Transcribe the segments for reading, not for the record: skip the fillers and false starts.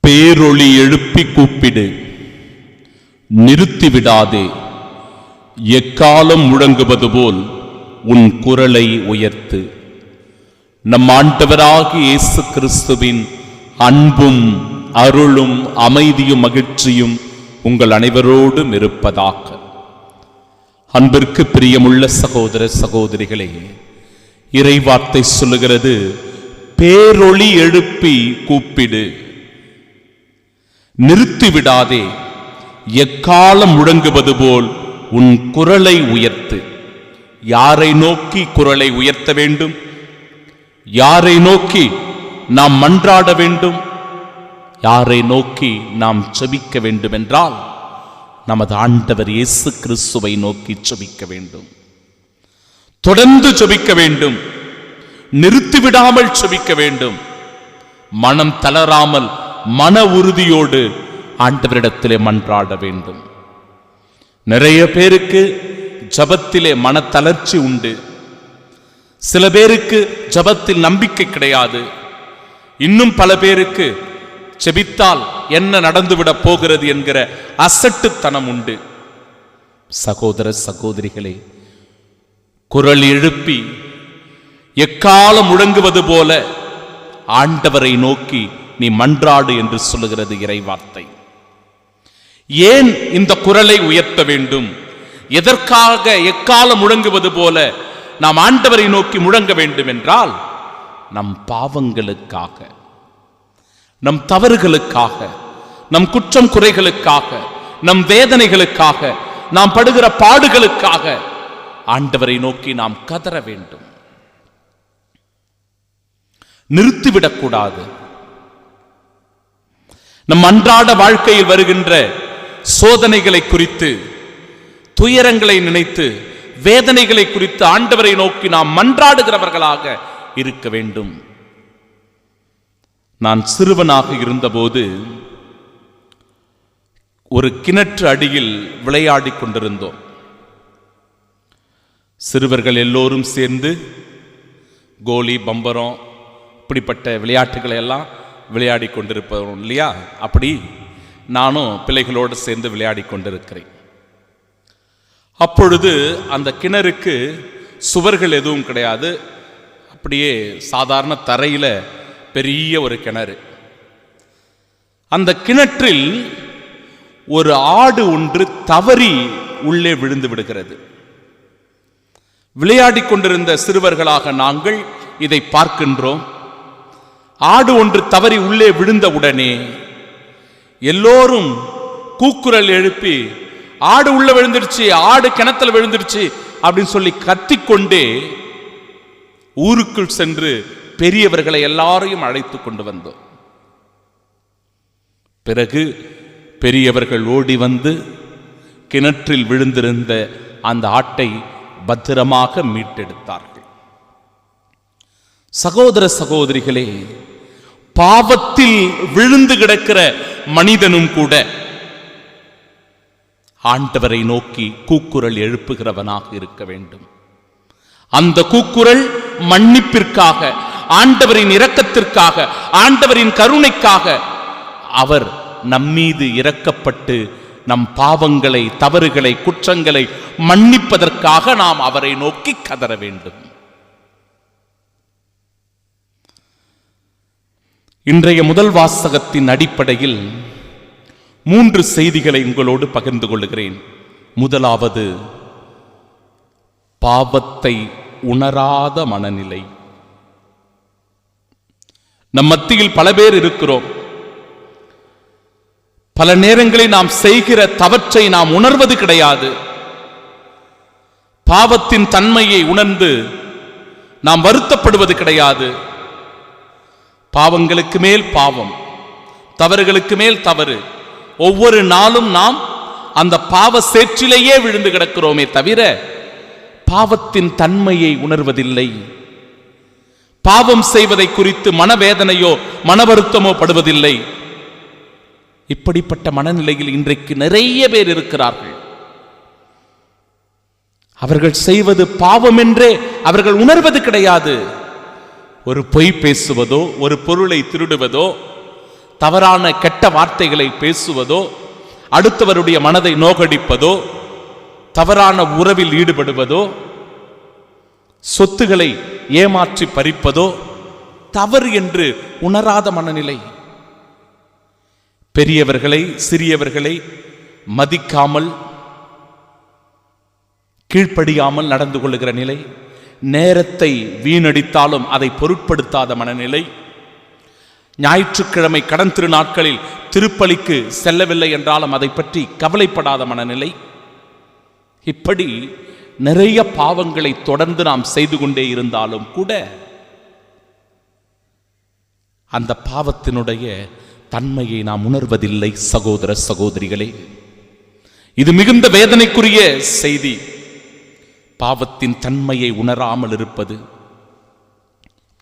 பேரொளி எழுப்பி கூப்பிடு, நிறுத்திவிடாதே. எக்காலம் முழங்குவது போல் உன் குரலை உயர்த்து. நம் ஆண்டவராகிய இயேசு கிறிஸ்துவின் அன்பும் அருளும் அமைதியும் மகிழ்ச்சியும் உங்கள் அனைவரோடும் இருப்பதாக. அன்பிற்கு பிரியமுள்ள சகோதர சகோதரிகளே, இறைவார்த்தை சொல்லுகிறது, பேரொளி எழுப்பி கூப்பிடு, நிறுத்திவிடாதே. எக்காலம் முழங்குவது போல் உன் குரலை உயர்த்து. யாரை நோக்கி குரலை உயர்த்த வேண்டும்? யாரை நோக்கி நாம் மன்றாட வேண்டும்? யாரை நோக்கி நாம் செபிக்க வேண்டும் என்றால், நமது ஆண்டவர் இயேசு கிறிஸ்துவை நோக்கி செபிக்க வேண்டும். தொடர்ந்து செபிக்க வேண்டும், நிறுத்திவிடாமல் செபிக்க வேண்டும். மனம் தளராமல் மன உறுதியோடு ஆண்டவரிடத்திலே மன்றாட வேண்டும். நிறைய பேருக்கு ஜபத்திலே மனத்தளர்ச்சி உண்டு. சில பேருக்கு ஜபத்தில் நம்பிக்கை கிடையாது. இன்னும் பல பேருக்கு செபித்தால் என்ன நடந்துவிடப் போகிறது என்கிற அசட்டுத்தனம் உண்டு. சகோதர சகோதரிகளே, குரல் எழுப்பி எக்காலம் முழங்குவது போல ஆண்டவரை நோக்கி நீ மன்றாடு என்று சொல்லுகிறது இறைவார்த்தை. ஏன் இந்த குரலை உயர்த்த வேண்டும்? எதற்காக எக்காலம் முழங்குவது போல நாம் ஆண்டவரை நோக்கி முழங்க வேண்டும் என்றால், நம் பாவங்களுக்காக, நம் தவறுகளுக்காக, நம் குற்றம் குறைகளுக்காக, நம் வேதனைகளுக்காக, நாம் படுகிற பாடுகளுக்காக ஆண்டவரை நோக்கி நாம் கதற வேண்டும். நிறுத்திவிடக்கூடாது. நம் அன்றாட வாழ்க்கையில் வருகின்ற சோதனைகளை குறித்து, துயரங்களை நினைத்து, வேதனைகளை குறித்து ஆண்டவரை நோக்கி நாம் மன்றாடுகிறவர்களாக இருக்க வேண்டும். நான் சிறுவனாக இருந்தபோது ஒரு கிணற்று அடியில் விளையாடி கொண்டிருந்தோம். சிறுவர்கள் எல்லோரும் சேர்ந்து கோலி, பம்பரம், இப்படிப்பட்ட விளையாட்டுகளை எல்லாம் விளையாடி கொண்டிருப்போம் இல்லையா? அப்படி நானும் பிள்ளைகளோடு சேர்ந்து விளையாடி கொண்டிருக்கிறேன். அப்பொழுது அந்த கிணறுக்கு சுவர்கள் எதுவும் கிடையாது. அப்படியே சாதாரண தரையில பெரிய ஒரு கிணறு. அந்த கிணற்றில் ஒரு ஆடு ஒன்று தவறி உள்ளே விழுந்து விடுகிறது. விளையாடி கொண்டிருந்த சிறுவர்களாக நாங்கள் இதை பார்க்கின்றோம். ஆடு ஒன்று தவறி உள்ளே விழுந்த உடனே எல்லோரும் கூக்குரல் எழுப்பி, ஆடு உள்ள விழுந்துடுச்சு, ஆடு கிணத்துல விழுந்துடுச்சு அப்படின்னு சொல்லி கத்திக்கொண்டே ஊருக்குள் சென்று பெரியவர்களை எல்லாரையும் அழைத்து கொண்டு வந்தோம். பிறகு பெரியவர்கள் ஓடி வந்து கிணற்றில் விழுந்திருந்த அந்த ஆட்டை பத்திரமாக மீட்டெடுத்தார்கள். சகோதர சகோதரிகளே, பாவத்தில் விழுந்து கிடக்கிற மனிதனும் கூட ஆண்டவரை நோக்கி கூக்குரல் எழுப்புகிறவனாக இருக்க வேண்டும். அந்த கூக்குரல் மன்னிப்பிற்காக, ஆண்டவரின் இரக்கத்திற்காக, ஆண்டவரின் கருணைக்காக. அவர் நம்மீது இரக்கப்பட்டு நம் பாவங்களை, தவறுகளை, குற்றங்களை மன்னிப்பதற்காக நாம் அவரை நோக்கி கதற வேண்டும். இன்றைய முதல் வாசகத்தின் அடிப்படையில் 3 செய்திகளை உங்களோடு பகிர்ந்து கொள்கிறேன். முதலாவது, பாவத்தை உணராத மனநிலை. நம் மத்தியில் பல பேர் இருக்கிறோம். பல நேரங்களில் நாம் செய்கிற தவற்றை நாம் உணர்வது கிடையாது. பாவத்தின் தன்மையை உணர்ந்து நாம் வருத்தப்படுவது கிடையாது. பாவங்களுக்கு மேல் பாவம், தவறுகளுக்கு மேல் தவறு. ஒவ்வொரு நாளும் நாம் அந்த பாவ சேற்றிலேயே விழுந்து கிடக்கிறோமே தவிர பாவத்தின் தன்மையை உணர்வதில்லை. பாவம் செய்வதை குறித்து மனவேதனையோ மன வருத்தமோ படுவதில்லை. இப்படிப்பட்ட மனநிலையில் இன்றைக்கு நிறைய பேர் இருக்கிறார்கள். அவர்கள் செய்வது பாவம் என்றே அவர்கள் உணர்வது கிடையாது. ஒரு பொய் பேசுவதோ, ஒரு பொருளை திருடுவதோ, தவறான கெட்ட வார்த்தைகளை பேசுவதோ, அடுத்தவருடைய மனதை நோகடிப்பதோ, தவறான உறவில் ஈடுபடுவதோ, சொத்துக்களை ஏமாற்றி பறிப்பதோ தவறு என்று உணராத மனநிலை. பெரியவர்களை சிறியவர்களை மதிக்காமல் கீழ்ப்படியாமல் நடந்து கொள்ளுகிற நிலை, நேரத்தை வீணடித்தாலும் அதை பொருட்படுத்தாத மனநிலை, ஞாயிற்றுக்கிழமை கடன் திருநாட்களில் திருப்பலிக்கு செல்லவில்லை என்றாலும் அதை பற்றி கவலைப்படாத மனநிலை, இப்படி நிறைய பாவங்களை தொடர்ந்து நாம் செய்து கொண்டே இருந்தாலும் கூட அந்த பாவத்தினுடைய தன்மையை நாம் உணர்வதில்லை. சகோதர சகோதரிகளே, இது மிகுந்த வேதனைக்குரிய செய்தி. பாவத்தின் தன்மையை உணராமல் இருப்பது.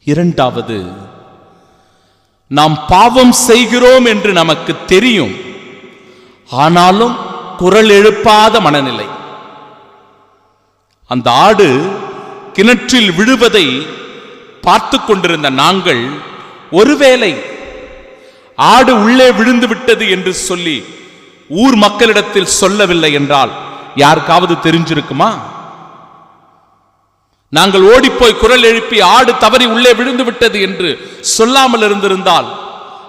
இரண்டாவது, நாம் பாவம் செய்கிறோம் என்று நமக்கு தெரியும், ஆனாலும் குரல் எழுப்பாத மனநிலை. அந்த ஆடு கிணற்றில் விழுவதை பார்த்து கொண்டிருந்த நாங்கள் ஒருவேளை ஆடு உள்ளே விழுந்து விட்டது என்று சொல்லி ஊர் மக்களிடத்தில் சொல்லவில்லை என்றால் யாருக்காவது தெரிஞ்சிருக்குமா? நாங்கள் ஓடிப்போய் குரல் எழுப்பி ஆடு தவறி உள்ளே விழுந்து விட்டது என்று சொல்லாமல் இருந்திருந்தால்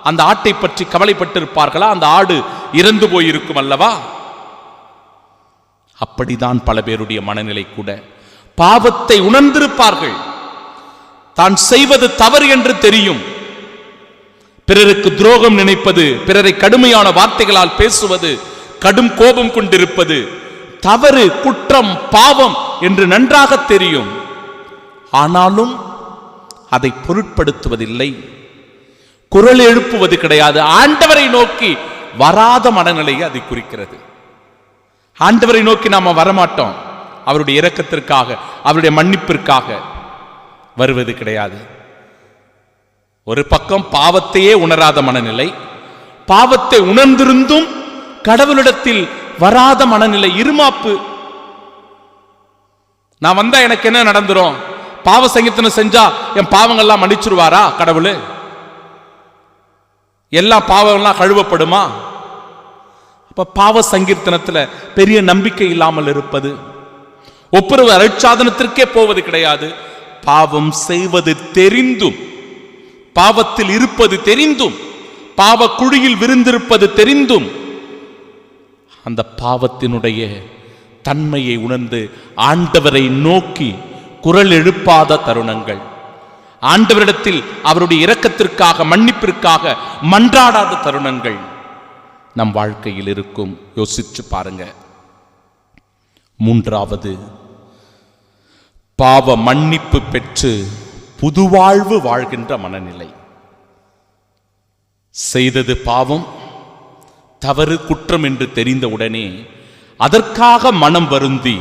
அந்த ஆட்டை பற்றி கவலைப்பட்டிருப்பார்களா? அந்த ஆடு இறந்து போயிருக்கும் அல்லவா? அப்படிதான் பல பேருடைய மனநிலை கூட. பாவத்தை உணர்ந்திருப்பார்கள், தான் செய்வது தவறு என்று தெரியும், பிறருக்கு துரோகம் நினைப்பது, பிறரை கடுமையான வார்த்தைகளால் பேசுவது, கடும் கோபம் கொண்டிருப்பது தவறு, குற்றம், பாவம் என்று நன்றாக தெரியும், ஆனாலும் அதை பொருட்படுத்துவதில்லை, குரல் எழுப்புவது கிடையாது. ஆண்டவரை நோக்கி வராத மனநிலையை அதை குறிக்கிறது. ஆண்டவரை நோக்கி நாம வரமாட்டோம், அவருடைய இரக்கத்திற்காக, அவருடைய மன்னிப்பிற்காக வருவது கிடையாது. ஒரு பக்கம் பாவத்தையே உணராத மனநிலை, பாவத்தை உணர்ந்திருந்தும் கடவுளிடத்தில் வராத மனநிலை, இருமாப்பு. நான் வந்தா எனக்கு என்ன நடந்துரும்? பாவ சங்கீர்த்தனை செஞ்சா என் பாவங்கள்லாம் மன்னிச்சிருவாரா கடவுள்? எல்லா பாவங்கள்லாம் கழுவப்படுமா? அப்ப பாவ சங்கீர்த்தனத்துல பெரிய நம்பிக்கை இல்லாமல் இருப்பது, ஒப்புரவு அருட்சாதனத்திற்கே போவது கிடையாது. பாவம் செய்வது தெரிந்தும், பாவத்தில் இருப்பது தெரிந்தும், பாவ குழியில் விருந்திருப்பது தெரிந்தும் அந்த பாவத்தினுடைய தன்மையை உணர்ந்து ஆண்டவரை நோக்கி குரல் எழுப்பாத தருணங்கள், ஆண்டவரிடத்தில் அவருடைய இரக்கத்திற்காக மன்னிப்பிற்காக மன்றாடாத தருணங்கள் நம் வாழ்க்கையில் இருக்கும். யோசிச்சு பாருங்க. மூன்றாவது, பாவ மன்னிப்பு பெற்று புதுவாழ்வு வாழ்கின்ற மனநிலை. செய்தது பாவம், தவறு, குற்றம் என்று தெரிந்தவுடனே அதற்காக மனம் வருந்தி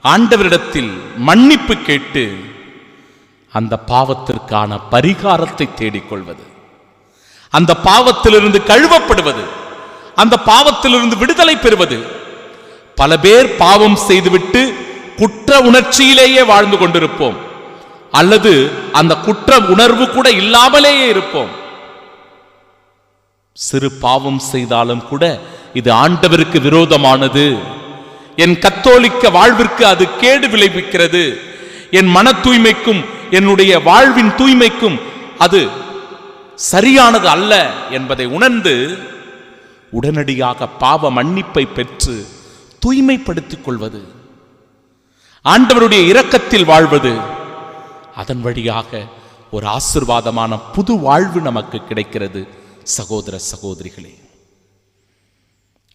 ஆண்டவரிடத்தில் மன்னிப்பு கேட்டு அந்த பாவத்திற்கான பரிகாரத்தை தேடிக்கொள்வது, அந்த பாவத்திலிருந்து கழுவப்படுவது, அந்த பாவத்திலிருந்து விடுதலை பெறுவது. பல பேர் பாவம் செய்துவிட்டு குற்ற உணர்ச்சியிலேயே வாழ்ந்து கொண்டிருப்போம், அல்லது அந்த குற்ற உணர்வு கூட இல்லாமலேயே இருப்போம். சிறு பாவம் செய்தாலும் கூட இது ஆண்டவருக்கு விரோதமானது, என் கத்தோலிக்க வாழ்விற்கு அது கேடு விளைவிக்கிறது, என் மன தூய்மைக்கும் என்னுடைய வாழ்வின் தூய்மைக்கும் அது சரியானது அல்ல என்பதை உணர்ந்து உடனடியாக பாவ மன்னிப்பை பெற்று தூய்மைப்படுத்திக் கொள்வது, ஆண்டவருடைய இரக்கத்தில் வாழ்வது, அதன் வழியாக ஒரு ஆசீர்வாதமான புது வாழ்வு நமக்கு கிடைக்கிறது. சகோதர சகோதரிகளே,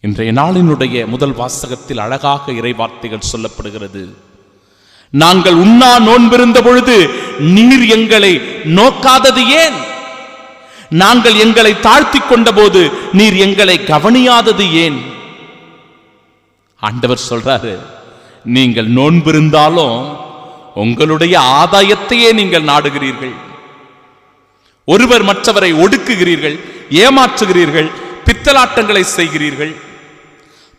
இன்றைய நாளினுடைய முதல் வாசகத்தில் அழகாக இறைவார்த்தைகள் சொல்லப்படுகிறது. நாங்கள் உண்ணா நோன்பிருந்த பொழுது நீர் எங்களை நோக்காதது ஏன்? நாங்கள் எங்களை தாழ்த்தி கொண்ட போது நீர் எங்களை கவனியாதது ஏன்? ஆண்டவர் சொல்றாரு, நீங்கள் நோன்பிருந்தாலும் உங்களுடைய ஆதாயத்தையே நீங்கள் நாடுகிறீர்கள், ஒருவர் மற்றவரை ஒடுக்குகிறீர்கள், ஏமாற்றுகிறீர்கள், பித்தலாட்டங்களை செய்கிறீர்கள்.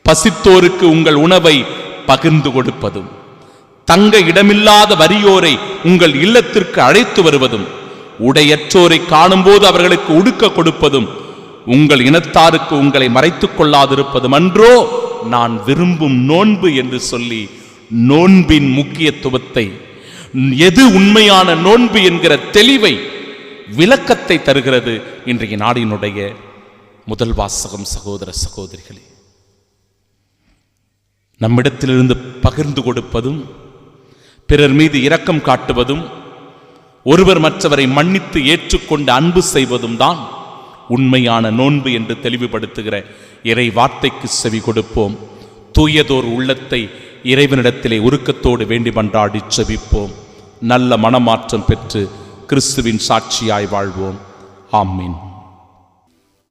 பசித்தோருக்கு உங்கள் உணவை பகிர்ந்து கொடுப்பதும், தங்க இடமில்லாத வறியோரை உங்கள் இல்லத்திற்கு அழைத்து வருவதும், உடையற்றோரை காணும் போது அவர்களுக்கு உடுக்க கொடுப்பதும், உங்கள் இனத்தாருக்கு உங்களை மறைத்துக் கொள்ளாதிருப்பதும் அன்றோ நான் விரும்பும் நோன்பு என்று சொல்லி நோன்பின் முக்கியத்துவத்தை, எது உண்மையான நோன்பு என்கிற தெளிவை, விளக்கத்தை தருகிறது இன்றைய நாடினுடைய முதல் வாசகம். சகோதர சகோதரிகளே, நம்மிடத்திலிருந்து பகிர்ந்து கொடுப்பதும், பிறர் மீது இரக்கம் காட்டுவதும், ஒருவர் மற்றவரை மன்னித்து ஏற்றுக்கொண்டு அன்பு செய்வதும் தான் உண்மையான நோன்பு என்று தெளிவுபடுத்துகிற இறை வார்த்தைக்கு செவி கொடுப்போம். தூயதோர் உள்ளத்தை இறைவனிடத்திலே உருக்கத்தோடு வேண்டி மன்றாடி செபிப்போம். நல்ல மனமாற்றம் பெற்று கிறிஸ்துவின் சாட்சியாய் வாழ்வோம். ஆமீன்.